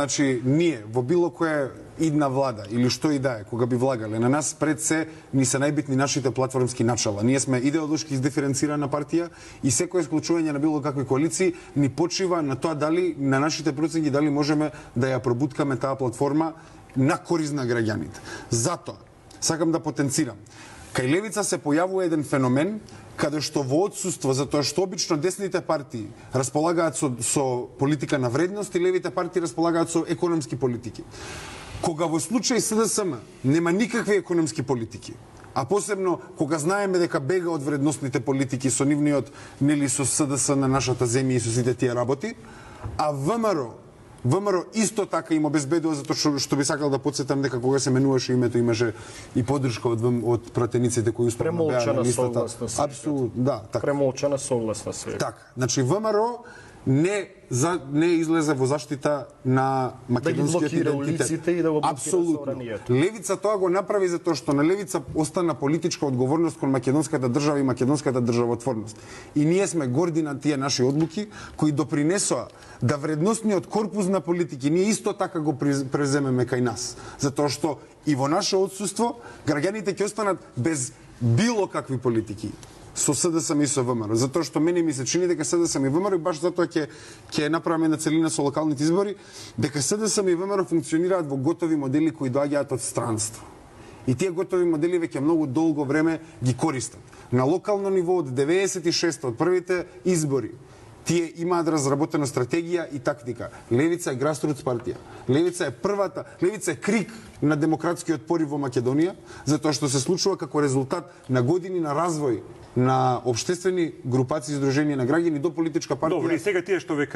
Значи, ние во било која идна влада или што и да е, кога би влагале, на нас пред се ни се најбитни нашите платформски начала. Ние сме идеолошки издиференцирана партија и секое исклучување на било какви коалиции ни почива на тоа дали на нашите проценки дали можеме да ја пробуткаме таа платформа на корист на граѓаните. Затоа сакам да потенцирам. Кај левица се појавува еден феномен каде што во отсуство, затоа што обично десните партии располагаат со политика на вредност и левите партии располагаат со економски политики. Кога во случај СДСМ нема никакви економски политики, а посебно кога знаеме дека бега од вредностните политики со нивниот, нели, со СДС на нашата земја и со сите тие работи, а ВМРО исто така им обезбедува, затоа што би сакал да подсетам дека кога се менуваше името имаше и поддршка од пратениците кои успорно беа на листата. Апсолутно, да, така. Премолчана согласна се. Така, значи ВМРО не излезе во заштита на македонскиот идентитет. И да го апсолутно. Левица тоа го направи затоа што на левица остана политичка одговорност кон македонската држава и македонската државотворност. И ние сме горди на тие наши одлуки кои допринесоа да вредностниот корпус на политики ние исто така го преземеме кај нас. Затоа што и во наше отсуство граѓаните ќе останат без било какви политики со СДСМ и со ВМРО, затоа што мене ми се чини дека СДСМ и ВМРО, баш затоа ќе направиме една целина со локалните избори, дека СДСМ и ВМРО функционираат во готови модели кои доаѓаат од странство. И тие готови модели веќе многу долго време ги користат. На локално ниво од 96 од првите избори тие имаат разработена стратегија и тактика. Левица е грасрутс партија. Левица е првата, Левица е крик на демократскиот порив во Македонија, затоа што се случува како резултат на години на развој на општествени групации и здруженија на граѓани до политичка партија. Добро, и сега тие што ве